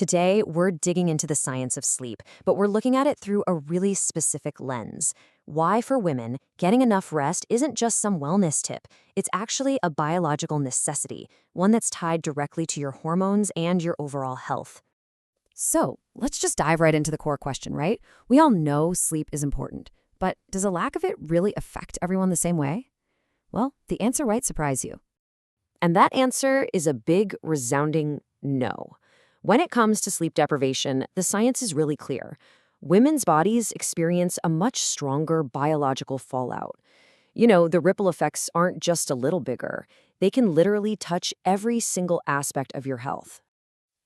Today, we're digging into the science of sleep, but we're looking at it through a really specific lens. Why, for women, getting enough rest isn't just some wellness tip. It's actually a biological necessity, one that's tied directly to your hormones and your overall health. So, let's just dive right into the core question, right? We all know sleep is important, but does a lack of it really affect everyone the same way? Well, the answer might surprise you. And that answer is a big, resounding no. When it comes to sleep deprivation, the science is really clear. Women's bodies experience a much stronger biological fallout. The ripple effects aren't just a little bigger. They can literally touch every single aspect of your health.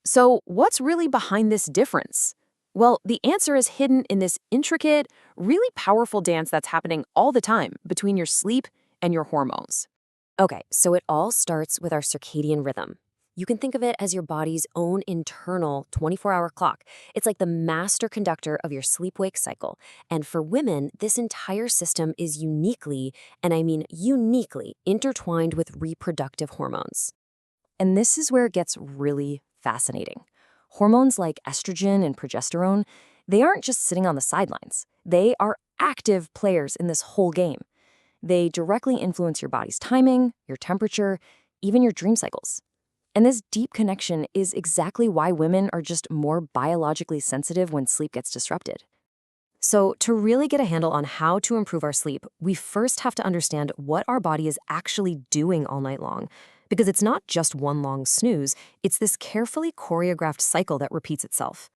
So, what's really behind this difference? Well, the answer is hidden in this intricate, really powerful dance that's happening all the time between your sleep and your hormones. Okay, so it all starts with our circadian rhythm. You can think of it as your body's own internal 24-hour clock. It's like the master conductor of your sleep-wake cycle. And for women, this entire system is uniquely, and I mean uniquely, intertwined with reproductive hormones. And this is where it gets really fascinating. Hormones like estrogen and progesterone, they aren't just sitting on the sidelines. They are active players in this whole game. They directly influence your body's timing, your temperature, even your dream cycles. And this deep connection is exactly why women are just more biologically sensitive when sleep gets disrupted. So, to really get a handle on how to improve our sleep, we first have to understand what our body is actually doing all night long. Because it's not just one long snooze, it's this carefully choreographed cycle that repeats itself.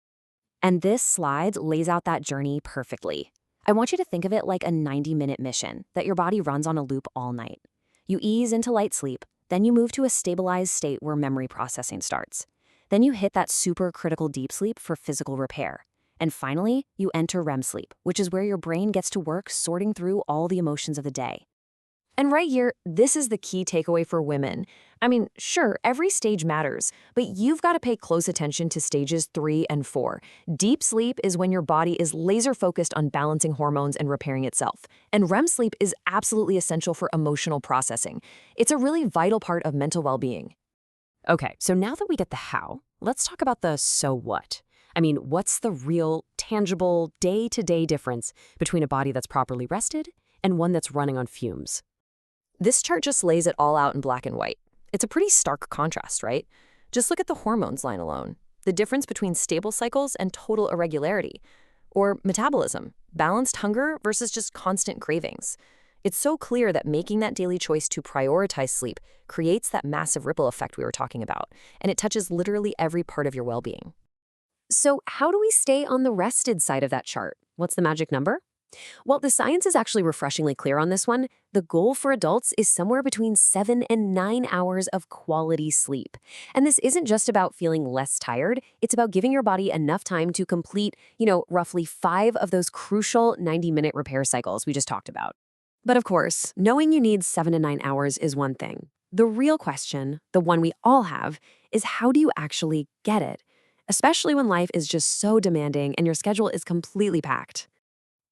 And this slide lays out that journey perfectly. I want you to think of it like a 90-minute mission that your body runs on a loop all night. You ease into light sleep, then you move to a stabilized state where memory processing starts. Then you hit that super-critical deep sleep for physical repair. And finally, you enter REM sleep, which is where your brain gets to work sorting through all the emotions of the day. And right here, this is the key takeaway for women. I mean, sure, every stage matters, but you've got to pay close attention to stages 3 and 4. Deep sleep is when your body is laser-focused on balancing hormones and repairing itself. And REM sleep is absolutely essential for emotional processing. It's a really vital part of mental well-being. Okay, so now that we get the how, let's talk about the so what. I mean, what's the real, tangible, day-to-day difference between a body that's properly rested and one that's running on fumes? This chart just lays it all out in black and white. It's a pretty stark contrast, right? Just look at the hormones line alone. The difference between stable cycles and total irregularity. Or metabolism, balanced hunger versus just constant cravings. It's so clear that making that daily choice to prioritize sleep creates that massive ripple effect we were talking about, and it touches literally every part of your well-being. So how do we stay on the rested side of that chart? What's the magic number? Well, the science is actually refreshingly clear on this one. The goal for adults is somewhere between 7 and 9 hours of quality sleep. And this isn't just about feeling less tired. It's about giving your body enough time to complete, roughly 5 of those crucial 90-minute repair cycles we just talked about. But of course, knowing you need 7 to 9 hours is one thing. The real question, the one we all have, is how do you actually get it? Especially when life is just so demanding and your schedule is completely packed.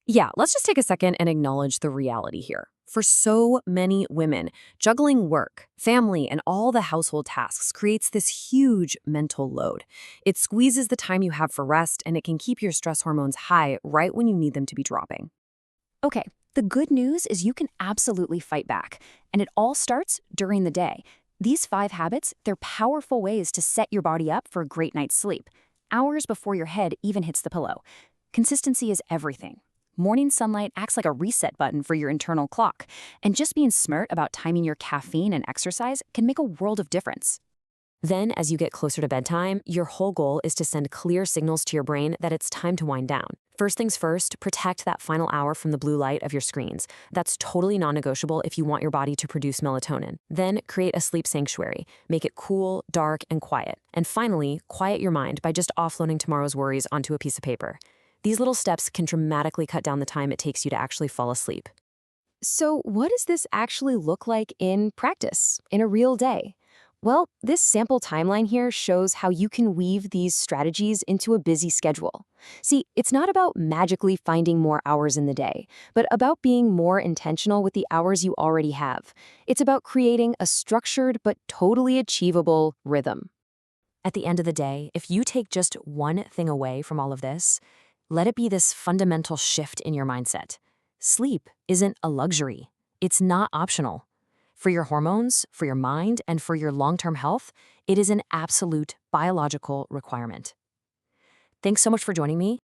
Yeah, let's just take a second and acknowledge the reality here. For so many women, juggling work, family, and all the household tasks creates this huge mental load. It squeezes the time you have for rest, and it can keep your stress hormones high right when you need them to be dropping. Okay, the good news is you can absolutely fight back, and it all starts during the day. These 5 habits, they're powerful ways to set your body up for a great night's sleep, hours before your head even hits the pillow. Consistency is everything. Morning sunlight acts like a reset button for your internal clock, and just being smart about timing your caffeine and exercise can make a world of difference. Then, as you get closer to bedtime, your whole goal is to send clear signals to your brain that it's time to wind down. First things first, protect that final hour from the blue light of your screens. That's totally non-negotiable if you want your body to produce melatonin. Then, create a sleep sanctuary. Make it cool, dark, and quiet. And finally, quiet your mind by just offloading tomorrow's worries onto a piece of paper. These little steps can dramatically cut down the time it takes you to actually fall asleep. So what does this actually look like in practice, in a real day? Well, this sample timeline here shows how you can weave these strategies into a busy schedule. See, it's not about magically finding more hours in the day, but about being more intentional with the hours you already have. It's about creating a structured but totally achievable rhythm. At the end of the day, if you take just one thing away from all of this, let it be this fundamental shift in your mindset. Sleep isn't a luxury. It's not optional. For your hormones, for your mind, and for your long-term health, it is an absolute biological requirement. Thanks so much for joining me.